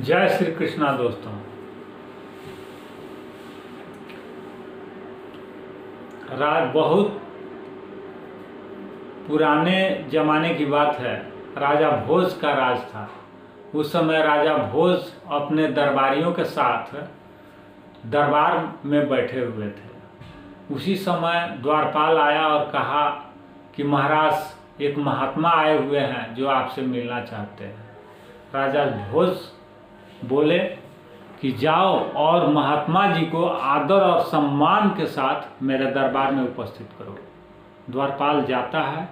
जय श्री कृष्णा दोस्तों। बहुत पुराने जमाने की बात है। राजा भोज का राज था। उस समय राजा भोज अपने दरबारियों के साथ दरबार में बैठे हुए थे। उसी समय द्वारपाल आया और कहा कि महाराज, एक महात्मा आए हुए हैं जो आपसे मिलना चाहते हैं। राजा भोज बोले कि जाओ और महात्मा जी को आदर और सम्मान के साथ मेरे दरबार में उपस्थित करो। द्वारपाल जाता है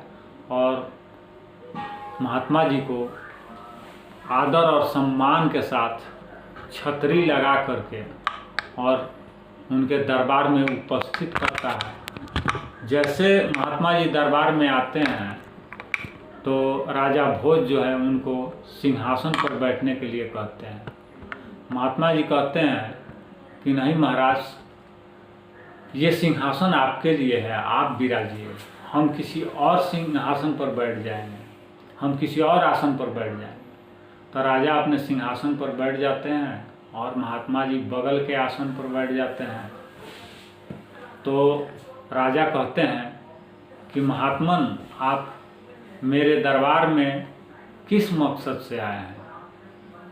और महात्मा जी को आदर और सम्मान के साथ छतरी लगा करके और उनके दरबार में उपस्थित करता है। जैसे महात्मा जी दरबार में आते हैं तो राजा भोज जो है उनको सिंहासन पर बैठने के लिए कहते हैं। महात्मा जी कहते हैं कि नहीं महाराज, ये सिंहासन आपके लिए है, आप विराजिए। हम किसी और सिंहासन पर बैठ जाएंगे, हम किसी और आसन पर बैठ जाएंगे। तो राजा अपने सिंहासन पर बैठ जाते हैं और महात्मा जी बगल के आसन पर बैठ जाते हैं। तो राजा कहते हैं कि महात्मन, आप मेरे दरबार में किस मकसद से आए हैं?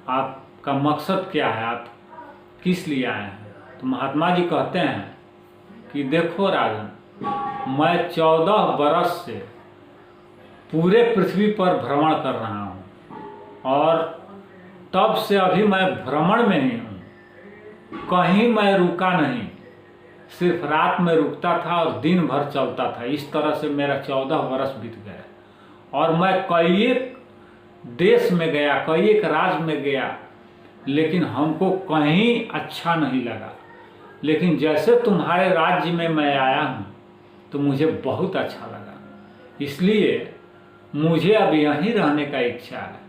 आपका मकसद क्या है? आप किस लिए आए हैं? तो महात्मा जी कहते हैं कि देखो राजन, मैं 14 बरस से पूरे पृथ्वी पर भ्रमण कर रहा हूँ और तब से अभी मैं भ्रमण में ही हूँ। कहीं मैं रुका नहीं, सिर्फ रात में रुकता था और दिन भर चलता था। इस तरह से मेरा 14 बरस बीत गए और मैं कई एक देश में गया, कई एक राज्य में गया, लेकिन हमको कहीं अच्छा नहीं लगा। लेकिन जैसे तुम्हारे राज्य में मैं आया हूँ तो मुझे बहुत अच्छा लगा, इसलिए मुझे अब यहीं रहने का इच्छा है।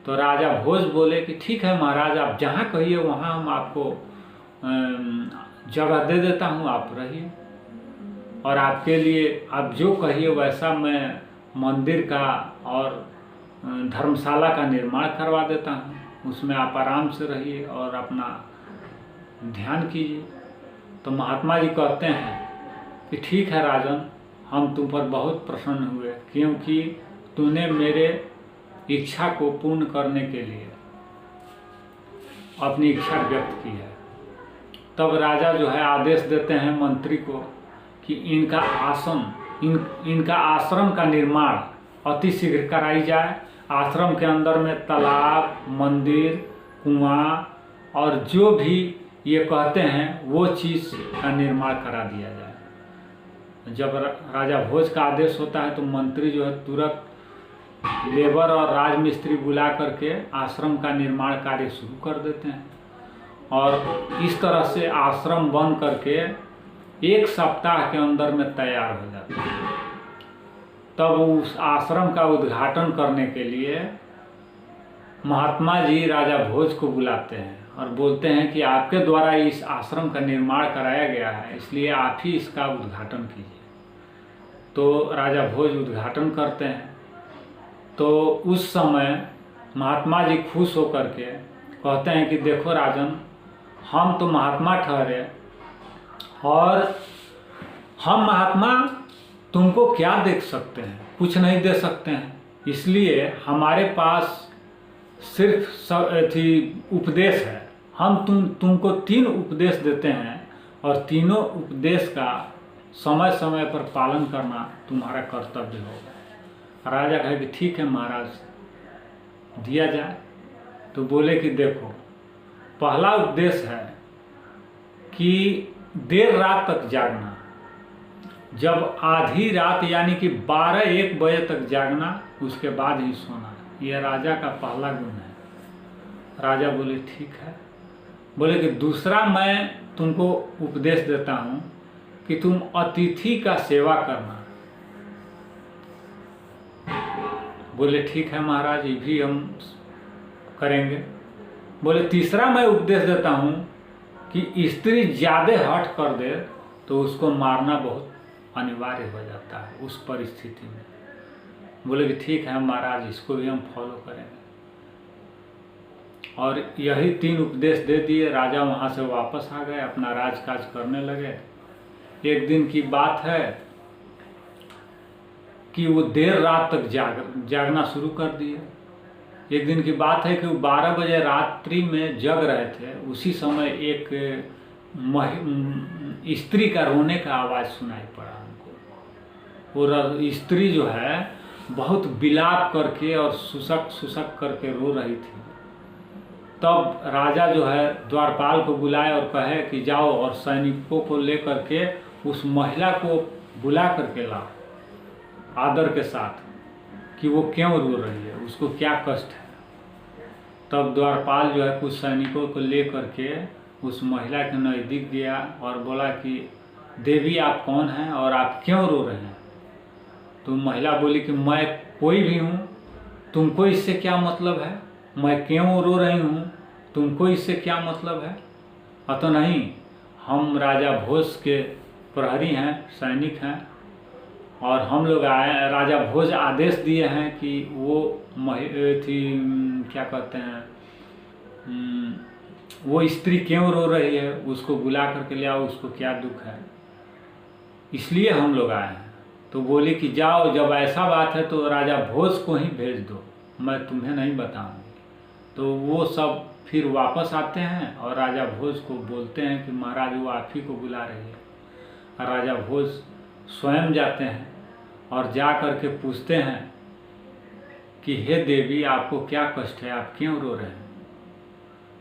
तो राजा भोज बोले कि ठीक है महाराज, आप जहाँ कहिए वहाँ हम आपको जगह दे देता हूँ, आप रहिए और आपके लिए आप जो कहिए वैसा मैं मंदिर का और धर्मशाला का निर्माण करवा देता हूँ। उसमें आप आराम से रहिए और अपना ध्यान कीजिए। तो महात्मा जी कहते हैं कि ठीक है राजन, हम तुम पर बहुत प्रसन्न हुए, क्योंकि तूने मेरे इच्छा को पूर्ण करने के लिए अपनी इच्छा व्यक्त की है। तब राजा जो है आदेश देते हैं मंत्री को कि इनका आश्रम का निर्माण अति शीघ्र कराई जाए। आश्रम के अंदर में तालाब, मंदिर, कुआं और जो भी ये कहते हैं वो चीज़ का निर्माण करा दिया जाए। जब राजा भोज का आदेश होता है तो मंत्री जो है तुरंत लेबर और राजमिस्त्री बुला करके आश्रम का निर्माण कार्य शुरू कर देते हैं और इस तरह से आश्रम बन करके 1 सप्ताह के अंदर में तैयार हो जाता है। तब उस आश्रम का उद्घाटन करने के लिए महात्मा जी राजा भोज को बुलाते हैं और बोलते हैं कि आपके द्वारा इस आश्रम का निर्माण कराया गया है, इसलिए आप ही इसका उद्घाटन कीजिए। तो राजा भोज उद्घाटन करते हैं। तो उस समय महात्मा जी खुश होकर के कहते हैं कि देखो राजन, हम तो महात्मा ठहरे और हम महात्मा तुमको क्या देख सकते हैं? कुछ नहीं दे सकते हैं। इसलिए हमारे पास सिर्फ उपदेश है। हम तुमको 3 उपदेश देते हैं और तीनों उपदेश का समय समय पर पालन करना तुम्हारा कर्तव्य होगा। राजा कहे कि ठीक है महाराज, दिया जाए। तो बोले कि देखो, पहला उपदेश है कि देर रात तक जागना। जब आधी रात यानी कि 12-1 बजे तक जागना, उसके बाद ही सोना। यह राजा का पहला गुण है। राजा बोले ठीक है। बोले कि दूसरा मैं तुमको उपदेश देता हूँ कि तुम अतिथि का सेवा करना। बोले ठीक है महाराज, ये भी हम करेंगे। बोले तीसरा मैं उपदेश देता हूँ कि स्त्री ज़्यादा हठ कर दे तो उसको मारना बहुत अनिवार्य हो जाता है उस परिस्थिति में। बोले कि ठीक है महाराज, इसको भी हम फॉलो करेंगे। और यही 3 उपदेश दे दिए। राजा वहाँ से वापस आ गए, अपना राजकाज करने लगे। एक दिन की बात है कि वो देर रात तक जागना शुरू कर दिए। एक दिन की बात है कि वो 12 बजे रात्रि में जग रहे थे। उसी समय एक स्त्री का रोने का आवाज़ सुनाई पड़ा उनको। वो स्त्री जो है बहुत विलाप करके और सुसक सुसक करके रो रही थी। तब राजा जो है द्वारपाल को बुलाए और कहे कि जाओ और सैनिकों को लेकर के उस महिला को बुला करके लाओ आदर के साथ, कि वो क्यों रो रही है, उसको क्या कष्ट है। तब द्वारपाल जो है कुछ सैनिकों को ले करके उस महिला के नज़दीक गया और बोला कि देवी आप कौन हैं और आप क्यों रो रहे हैं। तो महिला बोली कि मैं कोई भी हूँ, तुमको इससे क्या मतलब है, मैं क्यों रो रही हूँ, तुमको इससे क्या मतलब है। अतः नहीं, हम राजा भोज के प्रहरी हैं, सैनिक हैं, और हम लोग आए, राजा भोज आदेश दिए हैं कि वो क्या कहते हैं, वो स्त्री क्यों रो रही है, उसको बुला करके ले आओ, उसको क्या दुख है, इसलिए हम लोग आए हैं। तो बोली कि जाओ, जब ऐसा बात है तो राजा भोज को ही भेज दो, मैं तुम्हें नहीं बताऊंगी। तो वो सब फिर वापस आते हैं और राजा भोज को बोलते हैं कि महाराज वो आप ही को बुला रही है। और राजा भोज स्वयं जाते हैं और जा कर के पूछते हैं कि हे देवी आपको क्या कष्ट है, आप क्यों रो रहे हैं।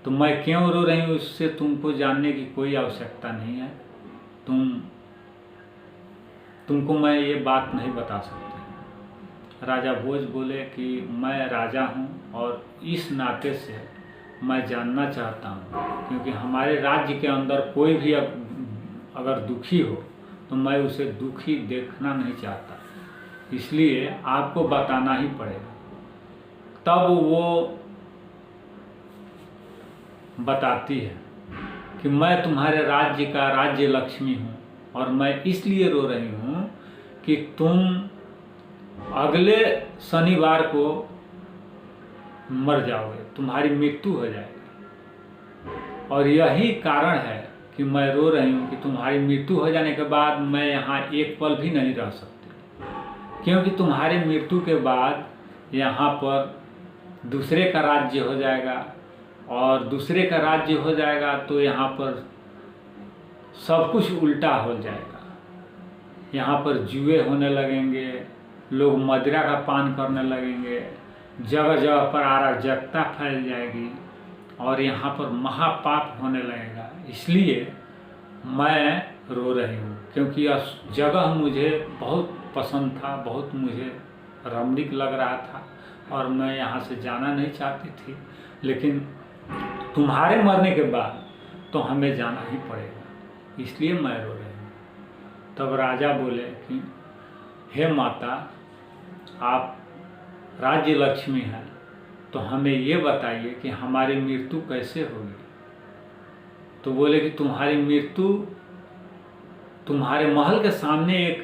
तो मैं क्यों रो रही हूँ उससे तुमको जानने की कोई आवश्यकता नहीं है, तुमको मैं ये बात नहीं बता सकते। राजा भोज बोले कि मैं राजा हूँ और इस नाते से मैं जानना चाहता हूँ, क्योंकि हमारे राज्य के अंदर कोई भी अगर दुखी हो तो मैं उसे दुखी देखना नहीं चाहता, इसलिए आपको बताना ही पड़ेगा। तब वो बताती है कि मैं तुम्हारे राज्य का राज्य लक्ष्मी हूँ और मैं इसलिए रो रही हूँ कि तुम अगले शनिवार को मर जाओगे, तुम्हारी मृत्यु हो जाएगी। और यही कारण है कि मैं रो रही हूँ कि तुम्हारी मृत्यु हो जाने के बाद मैं यहाँ एक पल भी नहीं रह सकती, क्योंकि तुम्हारी मृत्यु के बाद यहाँ पर दूसरे का राज्य हो जाएगा, और दूसरे का राज्य हो जाएगा तो यहाँ पर सब कुछ उल्टा हो जाएगा। यहाँ पर जुए होने लगेंगे, लोग मदिरा का पान करने लगेंगे, जगह जगह पर अराजकता फैल जाएगी और यहाँ पर महापाप होने लगेगा। इसलिए मैं रो रही हूँ, क्योंकि यह जगह मुझे बहुत पसंद था, बहुत मुझे रमणीक लग रहा था और मैं यहाँ से जाना नहीं चाहती थी, लेकिन तुम्हारे मरने के बाद तो हमें जाना ही पड़ेगा, इसलिए मैं रो रही हूँ। तब राजा बोले कि हे माता, आप राज्य लक्ष्मी हैं, तो हमें ये बताइए कि हमारी मृत्यु कैसे होगी। तो बोले कि तुम्हारी मृत्यु, तुम्हारे महल के सामने एक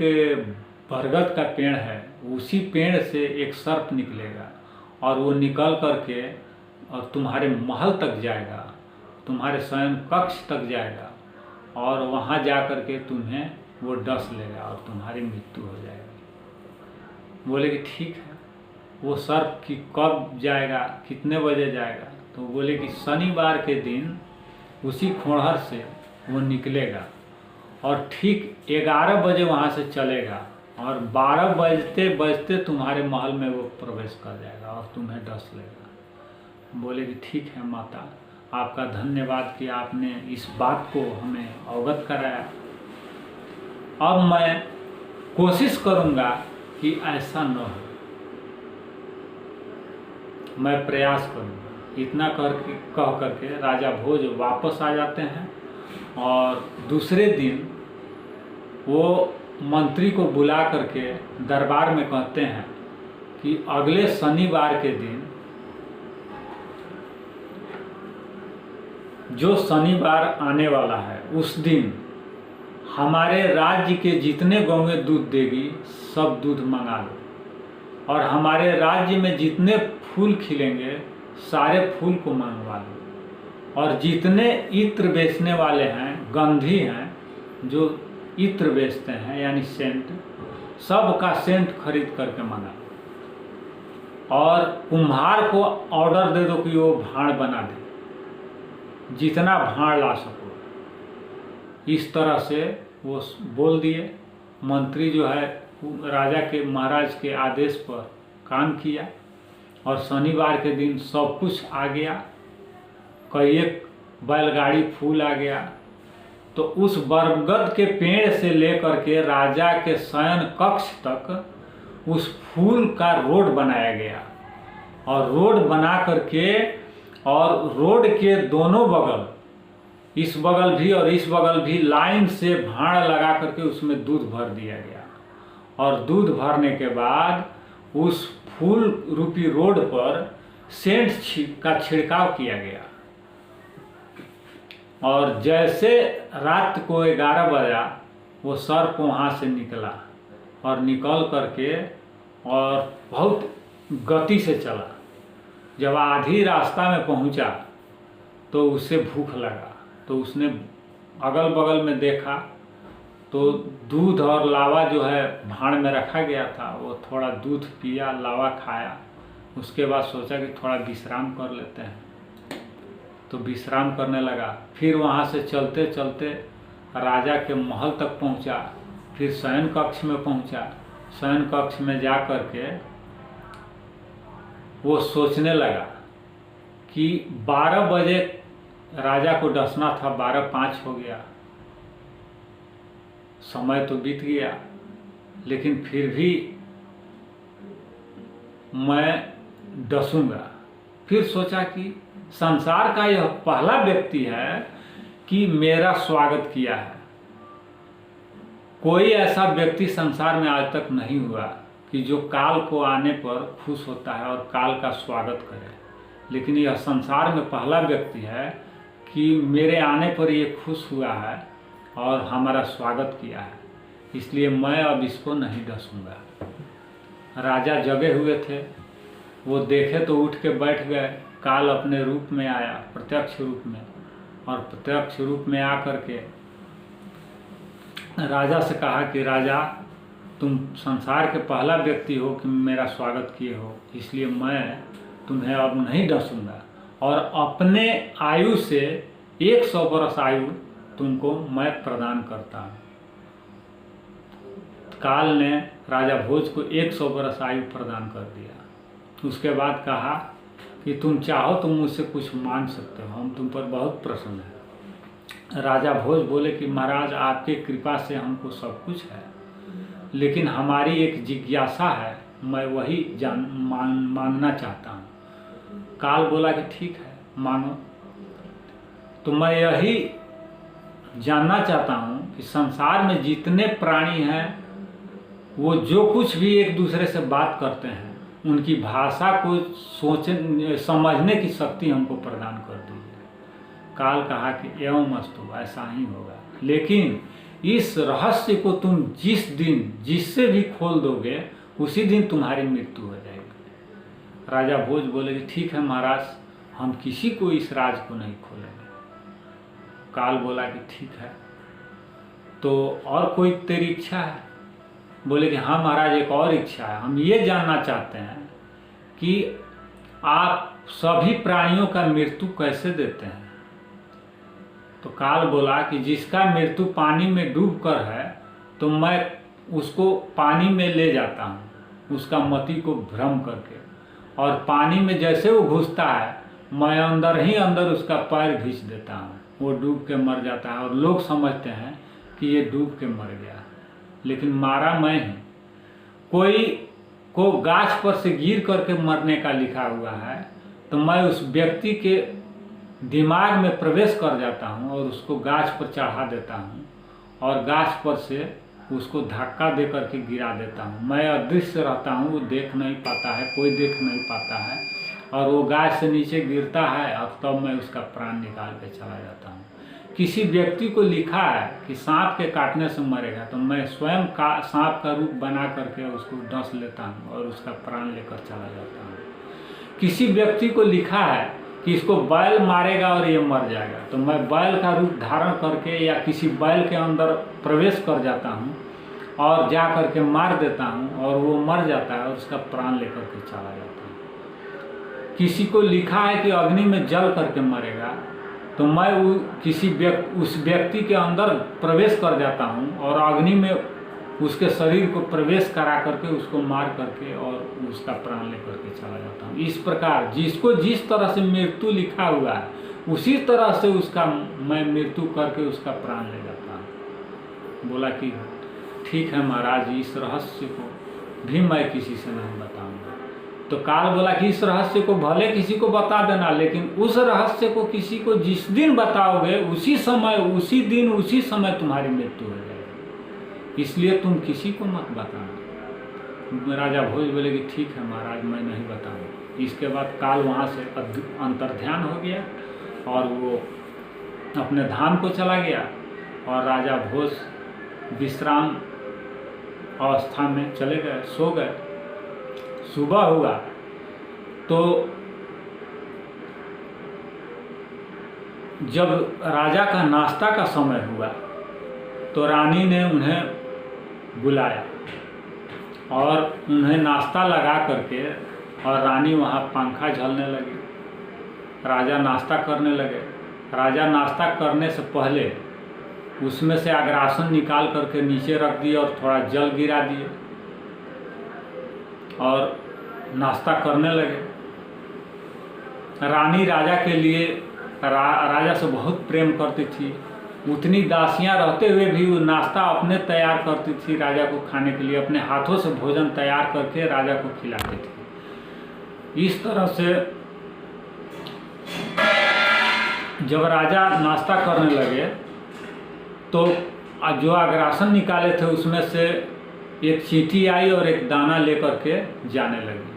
बरगद का पेड़ है, उसी पेड़ से एक सर्प निकलेगा और वो निकल करके और तुम्हारे महल तक जाएगा, तुम्हारे शयन कक्ष तक जाएगा और वहाँ जा कर के तुम्हें वो डस लेगा और तुम्हारी मृत्यु हो जाएगी। बोले कि ठीक है, वो सर्प की कब जाएगा, कितने बजे जाएगा। तो बोले कि शनिवार के दिन उसी खोहर से वो निकलेगा और ठीक 11 बजे वहाँ से चलेगा और 12 बजते बजते तुम्हारे महल में वो प्रवेश कर जाएगा और तुम्हें डस लेगा। बोले कि ठीक है माता, आपका धन्यवाद कि आपने इस बात को हमें अवगत कराया। अब मैं कोशिश करूँगा कि ऐसा न हो, मैं प्रयास करूँगा। इतना कह करके राजा भोज वापस आ जाते हैं और दूसरे दिन वो मंत्री को बुला करके दरबार में कहते हैं कि अगले शनिवार के दिन, जो शनिवार आने वाला है, उस दिन हमारे राज्य के जितने गौएं दूध देगी सब दूध मंगा लो और हमारे राज्य में जितने फूल खिलेंगे सारे फूल को मंगवा लो, और जितने इत्र बेचने वाले हैं, गंधी हैं जो इत्र बेचते हैं यानी सेंट, सब का सेंट खरीद करके मंगा लो, और कुम्हार को ऑर्डर दे दो कि वो भाड़ बना दे, जितना भाड़ ला सको। इस तरह से वो बोल दिए। मंत्री जो है राजा के, महाराज के आदेश पर काम किया, और शनिवार के दिन सब कुछ आ गया। कई एक बैलगाड़ी फूल आ गया। तो उस बरगद के पेड़ से लेकर के राजा के शयन कक्ष तक उस फूल का रोड बनाया गया, और रोड बना करके, और रोड के दोनों बगल, इस बगल भी और इस बगल भी, लाइन से भाड़ लगा करके उसमें दूध भर दिया गया। और दूध भरने के बाद उस फूल रूपी रोड पर सेंट का छिड़काव किया गया। और जैसे रात को 11 बजा, वो सर्प वहाँ से निकला, और निकल करके और बहुत गति से चला। जब आधी रास्ता में पहुँचा तो उसे भूख लगा, तो उसने अगल बगल में देखा तो दूध और लावा जो है भाड़ में रखा गया था, वो थोड़ा दूध पिया, लावा खाया। उसके बाद सोचा कि थोड़ा विश्राम कर लेते हैं, तो विश्राम करने लगा। फिर वहाँ से चलते चलते राजा के महल तक पहुँचा, फिर शयन कक्ष में पहुँचा। शयन कक्ष में जा कर के वो सोचने लगा कि 12 बजे राजा को डसना था, 12:05 हो गया, समय तो बीत गया, लेकिन फिर भी मैं डसूंगा। फिर सोचा कि संसार का यह पहला व्यक्ति है कि मेरा स्वागत किया है। कोई ऐसा व्यक्ति संसार में आज तक नहीं हुआ कि जो काल को आने पर खुश होता है और काल का स्वागत करे, लेकिन यह संसार में पहला व्यक्ति है कि मेरे आने पर ये खुश हुआ है और हमारा स्वागत किया है, इसलिए मैं अब इसको नहीं डसूंगा। राजा जगे हुए थे, वो देखे तो उठ के बैठ गए। काल अपने रूप में आया, प्रत्यक्ष रूप में, और प्रत्यक्ष रूप में आकर के राजा से कहा कि राजा, तुम संसार के पहला व्यक्ति हो कि मेरा स्वागत किए हो, इसलिए मैं तुम्हें अब नहीं डसूंगा, और अपने आयु से 100 वर्ष आयु तुमको मैं प्रदान करता हूँ। काल ने राजा भोज को 100 वर्ष आयु प्रदान कर दिया। उसके बाद कहा कि तुम चाहो तो मुझसे कुछ मांग सकते हो, हम तुम पर बहुत प्रसन्न हैं। राजा भोज बोले कि महाराज, आपके कृपा से हमको सब कुछ है, लेकिन हमारी एक जिज्ञासा है, मैं वही मांगना चाहता हूँ। काल बोला कि ठीक है, मांगो। तो मैं यही जानना चाहता हूँ कि संसार में जितने प्राणी हैं, वो जो कुछ भी एक दूसरे से बात करते हैं, उनकी भाषा को समझने की शक्ति हमको प्रदान कर दीजिए। काल कहा कि एवं अस्तु, ऐसा ही होगा, लेकिन इस रहस्य को तुम जिस दिन जिससे भी खोल दोगे, उसी दिन तुम्हारी मृत्यु हो जाएगी। राजा भोज बोले कि ठीक है महाराज, हम किसी को इस राज को नहीं खोलेंगे। काल बोला कि ठीक है, तो और कोई तेरी इच्छा है? बोले कि हाँ महाराज, एक और इच्छा है, हम ये जानना चाहते हैं कि आप सभी प्राणियों का मृत्यु कैसे देते हैं। तो काल बोला कि जिसका मृत्यु पानी में डूब कर है, तो मैं उसको पानी में ले जाता हूँ, उसका मति को भ्रम करके, और पानी में जैसे वो घुसता है, मैं अंदर ही अंदर उसका पैर खींच देता हूँ, वो डूब के मर जाता है, और लोग समझते हैं कि ये डूब के मर गया, लेकिन मारा मैं ही। कोई को गाछ पर से गिर करके मरने का लिखा हुआ है, तो मैं उस व्यक्ति के दिमाग में प्रवेश कर जाता हूँ और उसको गाछ पर चढ़ा देता हूँ, और गाछ पर से उसको धक्का दे करके गिरा देता हूँ। मैं अदृश्य रहता हूँ, वो देख नहीं पाता है, कोई देख नहीं पाता है, और वो गाछ से नीचे गिरता है, और तब मैं उसका प्राण निकाल के चला जाता हूँ। किसी व्यक्ति को लिखा है कि सांप के काटने से मरेगा, तो मैं स्वयं सांप का रूप बना करके उसको डस लेता हूँ और उसका प्राण लेकर चला जाता हूँ। किसी व्यक्ति को लिखा है कि इसको बैल मारेगा और ये मर जाएगा, तो मैं बैल का रूप धारण करके या किसी बैल के अंदर प्रवेश कर जाता हूँ और जा करके मार देता हूँ और वो मर जाता है और उसका प्राण लेकर के चला जाता है। किसी को लिखा है कि अग्नि में जल करके मरेगा, तो मैं उस व्यक्ति के अंदर प्रवेश कर जाता हूँ और अग्नि में उसके शरीर को प्रवेश करा करके उसको मार करके और उसका प्राण लेकर के चला जाता हूँ। इस प्रकार जिसको जिस तरह से मृत्यु लिखा हुआ है उसी तरह से उसका मैं मृत्यु करके उसका प्राण ले जाता हूँ। बोला कि ठीक है महाराज, इस रहस्य को भी मैं किसी से नहीं बताऊंगा। तो काल बोला कि इस रहस्य को भले किसी को बता देना, लेकिन उस रहस्य को किसी को जिस दिन बताओगे उसी समय उसी दिन उसी समय तुम्हारी मृत्यु हो जाएगी, इसलिए तुम किसी को मत बताना। राजा भोज बोले कि ठीक है महाराज, मैं नहीं बताऊंगा। इसके बाद काल वहाँ से अंतर्ध्यान हो गया और वो अपने धाम को चला गया और राजा भोज विश्राम अवस्था में चले गए, सो गए। सुबह हुआ तो जब राजा का नाश्ता का समय हुआ तो रानी ने उन्हें बुलाया और उन्हें नाश्ता लगा करके, और रानी वहाँ पंखा झलने लगी, राजा नाश्ता करने लगे। राजा नाश्ता करने से पहले उसमें से अग्रासन निकाल करके नीचे रख दिए और थोड़ा जल गिरा दिए और नाश्ता करने लगे। रानी राजा के लिए राजा से बहुत प्रेम करती थी, उतनी दासियां रहते हुए भी वो नाश्ता अपने तैयार करती थी राजा को खाने के लिए, अपने हाथों से भोजन तैयार करके राजा को खिलाती थी। इस तरह से जब राजा नाश्ता करने लगे तो जो अग्रासन निकाले थे उसमें से एक चींटी आई और एक दाना लेकर के जाने लगी।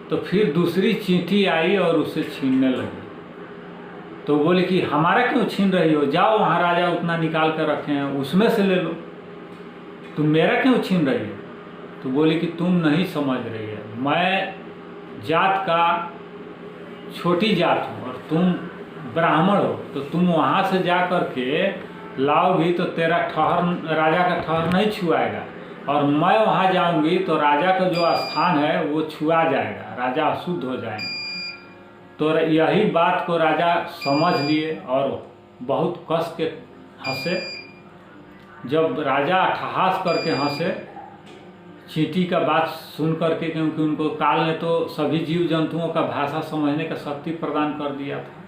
तो फिर दूसरी चींटी आई और उसे छीनने लगी। तो बोले कि हमारा क्यों छीन रही हो, जाओ वहाँ राजा उतना निकाल कर रखे हैं उसमें से ले लो, तुम मेरा क्यों छीन रही हो। तो बोले कि तुम नहीं समझ रही है, मैं जात का छोटी जात हूँ और तुम ब्राह्मण हो, तो तुम वहाँ से जा कर के लाओगी तो तेरा ठहर राजा का ठहर नहीं छुआएगा, और मैं वहाँ जाऊंगी तो राजा का जो स्थान है वो छुआ जाएगा, राजा अशुद्ध हो जाएगा। तो यही बात को राजा समझ लिए और बहुत कस के हंसे। जब राजा अट्ठहास करके हंसे चींटी का बात सुन करके, क्योंकि उनको काल ने तो सभी जीव जंतुओं का भाषा समझने का शक्ति प्रदान कर दिया था,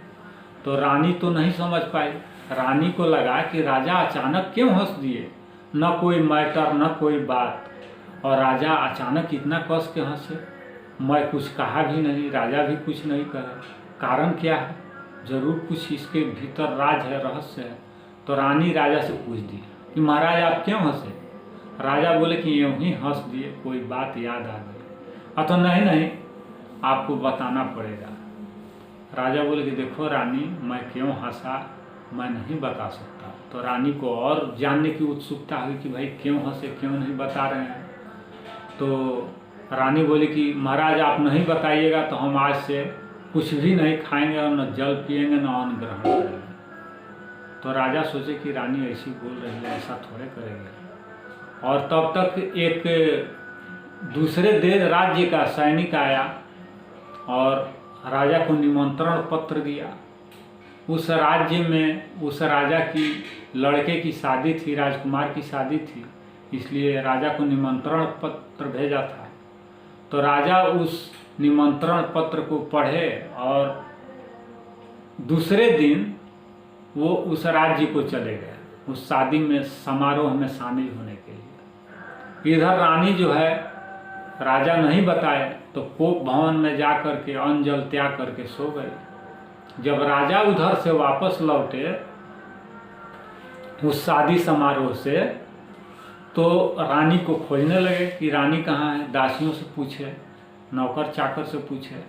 तो रानी तो नहीं समझ पाई। रानी को लगा कि राजा अचानक क्यों हंस दिए, न कोई मैटर न कोई बात, और राजा अचानक इतना कस के हंसे। मैं कुछ कहा भी नहीं, राजा भी कुछ नहीं कहे, कारण क्या है, जरूर कुछ इसके भीतर राज है, रहस्य है। तो रानी राजा से पूछ दी कि महाराज आप क्यों हंसे। राजा बोले कि यूं ही हंस दिए, कोई बात याद आ गई। तो नहीं आपको बताना पड़ेगा। राजा बोले कि देखो रानी, मैं क्यों हंसा मैं नहीं बता सकता। तो रानी को और जानने की उत्सुकता हुई कि भाई क्यों हंसे, क्यों नहीं बता रहे हैं। तो रानी बोली कि महाराज आप नहीं बताइएगा तो हम आज से कुछ भी नहीं खाएंगे और न जल पिएंगे न अन्न ग्रहण करेंगे। तो राजा सोचे कि रानी ऐसी बोल रही है, ऐसा थोड़े करेंगे। और तब तक एक दूसरे देश राज्य का सैनिक आया और राजा को निमंत्रण पत्र दिया। उस राज्य में उस राजा की लड़के की शादी थी, राजकुमार की शादी थी, इसलिए राजा को निमंत्रण पत्र भेजा था। तो राजा उस निमंत्रण पत्र को पढ़े और दूसरे दिन वो उस राज्य को चले गए, उस शादी में समारोह में शामिल होने के लिए। इधर रानी जो है राजा नहीं बताए तो कोप भवन में जा कर के अन्न जल त्याग करके सो गए। जब राजा उधर से वापस लौटे उस शादी समारोह से, तो रानी को खोजने लगे कि रानी कहाँ है। दासियों से पूछे, नौकर चाकर से पूछे,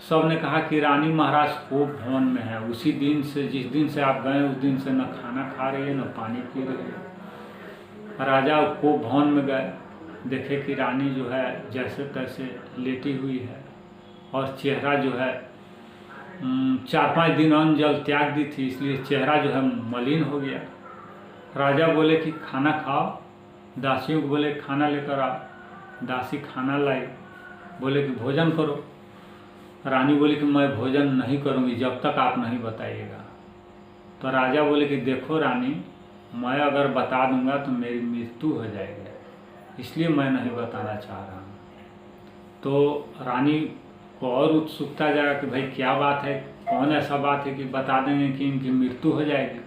सब ने कहा कि रानी महाराज कोप भवन में है। उसी दिन से, जिस दिन से आप गए उस दिन से न खाना खा रही है न पानी पी रही है। राजा कोप भवन में गए, देखे कि रानी जो है जैसे तैसे लेटी हुई है और चेहरा जो है 4-5 दिन अन्न जल त्याग दी थी, इसलिए चेहरा जो है मलिन हो गया। राजा बोले कि खाना खाओ, दासियों को बोले खाना लेकर आओ। दासी खाना लाई, बोले कि भोजन करो। रानी बोली कि मैं भोजन नहीं करूँगी जब तक आप नहीं बताइएगा। तो राजा बोले कि देखो रानी, मैं अगर बता दूंगा तो मेरी मृत्यु हो जाएगी, इसलिए मैं नहीं बताना चाह रहा हूँ। तो रानी को और उत्सुकता जाएगा कि भाई क्या बात है, कौन ऐसा बात है कि बता देंगे कि इनकी मृत्यु हो जाएगी।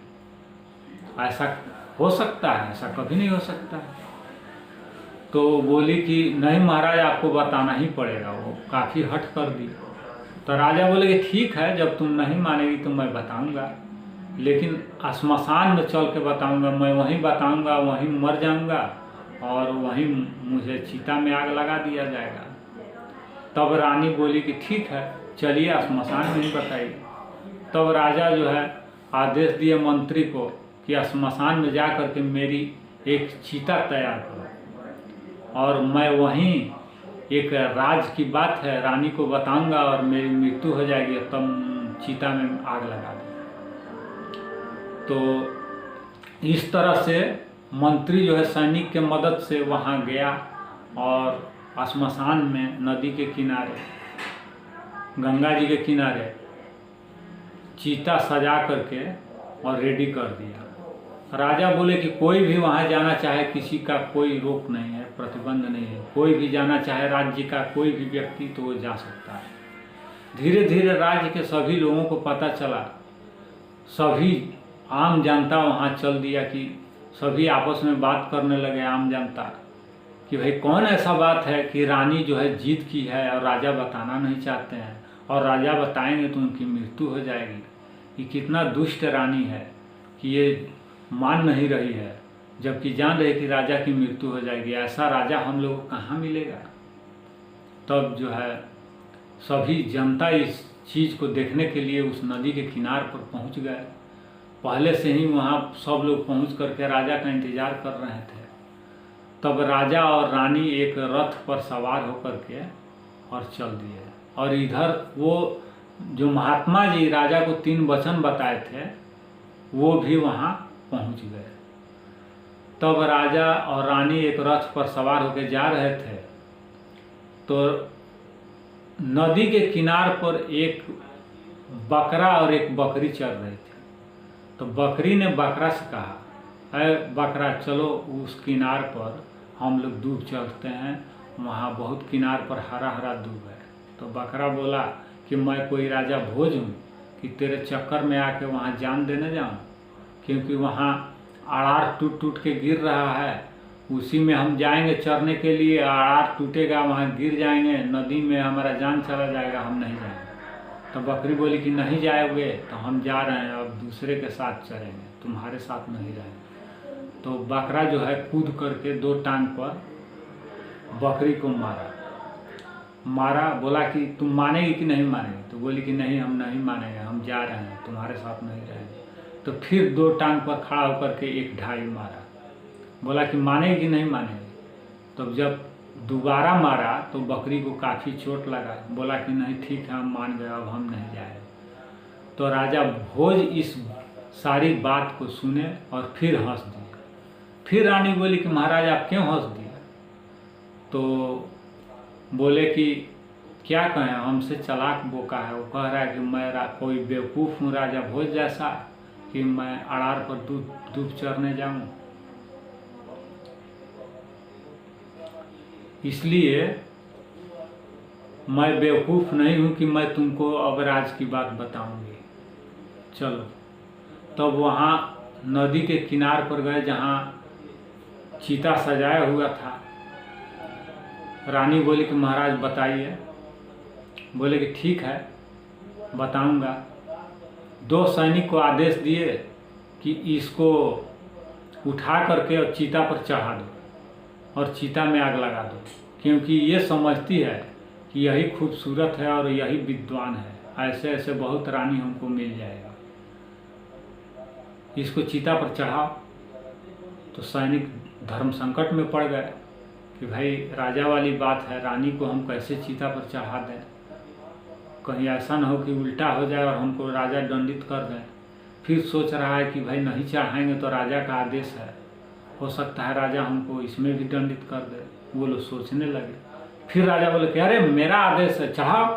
ऐसा हो सकता है? ऐसा कभी नहीं हो सकता है। तो बोली कि नहीं महाराज, आपको बताना ही पड़ेगा। वो काफ़ी हट कर दी। तो राजा बोले कि ठीक है, जब तुम नहीं मानेगी तो मैं बताऊंगा, लेकिन श्मशान में चल के बताऊंगा। मैं वहीं बताऊंगा, वहीं मर जाऊंगा और वहीं मुझे चिता में आग लगा दिया जाएगा। तब रानी बोली कि ठीक है, चलिए श्मशान में ही बताइए। तब राजा जो है आदेश दिए मंत्री को कि श्मशान में जा कर के मेरी एक चिता तैयार करो और मैं वहीं एक राज की बात है रानी को बताऊंगा और मेरी मृत्यु हो जाएगी, तब चिता में आग लगा दें। तो इस तरह से मंत्री जो है सैनिक के मदद से वहाँ गया और श्मशान में नदी के किनारे, गंगा जी के किनारे चीता सजा करके और रेडी कर दिया। राजा बोले कि कोई भी वहाँ जाना चाहे, किसी का कोई रोक नहीं है, प्रतिबंध नहीं है। कोई भी जाना चाहे राज्य का कोई भी व्यक्ति तो वो जा सकता है। धीरे धीरे राज्य के सभी लोगों को पता चला, सभी आम जनता वहाँ चल दिया कि सभी आपस में बात करने लगे। आम जनता कि भाई कौन ऐसा बात है कि रानी जो है जीत की है और राजा बताना नहीं चाहते हैं, और राजा बताएंगे तो उनकी मृत्यु हो जाएगी। ये कितना दुष्ट रानी है कि ये मान नहीं रही है, जबकि जान रहे कि राजा की मृत्यु हो जाएगी। ऐसा राजा हम लोगों को कहाँ मिलेगा। तब जो है सभी जनता इस चीज़ को देखने के लिए उस नदी के किनार पर पहुँच गए। पहले से ही वहाँ सब लोग पहुँच करके राजा का इंतज़ार कर रहे थे। तब राजा और रानी एक रथ पर सवार होकर के और चल दिए, और इधर वो जो महात्मा जी राजा को 3 वचन बताए थे वो भी वहाँ पहुँच गए। तब राजा और रानी एक रथ पर सवार होकर जा रहे थे, तो नदी के किनार पर एक बकरा और एक बकरी चल रही थी। तो बकरी ने बकरा से कहा, अरे बकरा चलो उस किनार पर हम लोग दूब चलते हैं, वहाँ बहुत किनार पर हरा हरा दूब है। तो बकरा बोला कि मैं कोई राजा भोज हूँ कि तेरे चक्कर में आके वहाँ जान देने जाऊँ, क्योंकि वहाँ अड़ार टूट टूट के गिर रहा है, उसी में हम जाएंगे चरने के लिए, अड़ार टूटेगा, वहाँ गिर जाएंगे, नदी में हमारा जान चला जाएगा, हम नहीं जाएंगे। तो बकरी बोली कि नहीं जाओगे तो हम जा रहे हैं, अब दूसरे के साथ चलेंगे, तुम्हारे साथ नहीं रहेंगे। तो बकरा जो है कूद करके 2 टांग पर बकरी को मारा। बोला कि तुम मानेगी कि नहीं मानेगी? तो बोली कि नहीं, हम नहीं मानेंगे, हम जा रहे हैं, तुम्हारे साथ नहीं रहेंगे। तो फिर 2 टांग पर खड़ा होकर के एक ढाई मारा। बोला कि मानेगी कि नहीं मानेगी? तो जब दोबारा मारा तो बकरी को काफ़ी चोट लगा। बोला कि नहीं ठीक है, हम मान गए, अब हम नहीं जाए। तो राजा भोज इस सारी बात को सुने और फिर हंस दिए। फिर रानी बोली कि महाराज आप क्यों हंस दिए? तो बोले कि क्या कहें, हमसे चालाक बोका है। वो कह रहा है कि मैं कोई बेवकूफ़ हूँ राजा भोज जैसा कि मैं अड़ार पर दूब चरने जाऊँ। इसलिए मैं बेवकूफ़ नहीं हूँ कि मैं तुमको अब राज की बात बताऊंगी। चलो। तब वहाँ नदी के किनार पर गए जहाँ चीता सजाया हुआ था। रानी बोली कि महाराज बताइए। बोले कि ठीक है बताऊंगा। 2 सैनिक को आदेश दिए कि इसको उठा करके और चीता पर चढ़ा दो और चीता में आग लगा दो, क्योंकि ये समझती है कि यही खूबसूरत है और यही विद्वान है, ऐसे ऐसे बहुत रानी हमको मिल जाएगा, इसको चीता पर चढ़ाओ। तो सैनिक धर्म संकट में पड़ गए कि भाई राजा वाली बात है, रानी को हम कैसे चीता पर चढ़ा दें। कहीं ऐसा ना हो कि उल्टा हो जाए और हमको राजा दंडित कर दें। फिर सोच रहा है कि भाई नहीं चढ़ाएंगे तो राजा का आदेश है, हो सकता है राजा हमको इसमें भी दंडित कर दे। वो लोग सोचने लगे। फिर राजा बोले कि अरे मेरा आदेश है, चढ़ाओ।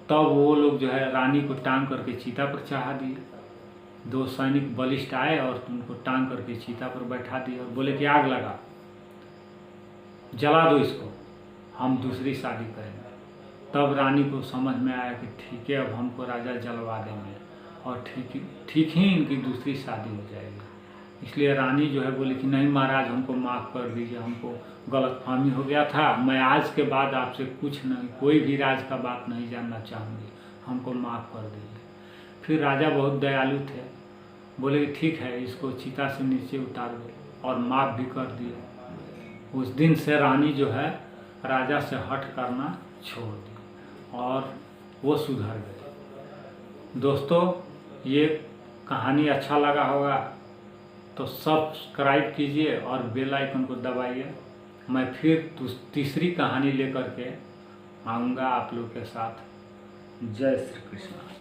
तब वो लोग जो है रानी को टांग करके चीता पर चढ़ा दिए। 2 सैनिक बलिष्ठ आए और उनको टांग करके चीता पर बैठा दिए और बोले कि आग लगा, जला दो इसको, हम दूसरी शादी करेंगे। तब रानी को समझ में आया कि ठीक है, अब हमको राजा जलवा देंगे और ठीक ही इनकी दूसरी शादी हो जाएगी। इसलिए रानी जो है बोली कि नहीं महाराज, हमको माफ़ कर दीजिए, हमको गलतफहमी हो गया था, मैं आज के बाद आपसे कुछ नहीं, कोई भी राज का बात नहीं जानना चाहूँगी, हमको माफ़ कर दीजिए। फिर राजा बहुत दयालु थे, बोले कि ठीक है, इसको चिता से नीचे उतार दो, और माफ़ भी कर दिया। उस दिन से रानी जो है राजा से हट करना छोड़ दी और वो सुधर गए। दोस्तों, ये कहानी अच्छा लगा होगा तो सब्सक्राइब कीजिए और बेल आइकन को दबाइए। मैं फिर तीसरी कहानी लेकर के आऊँगा आप लोग के साथ। जय श्री कृष्ण।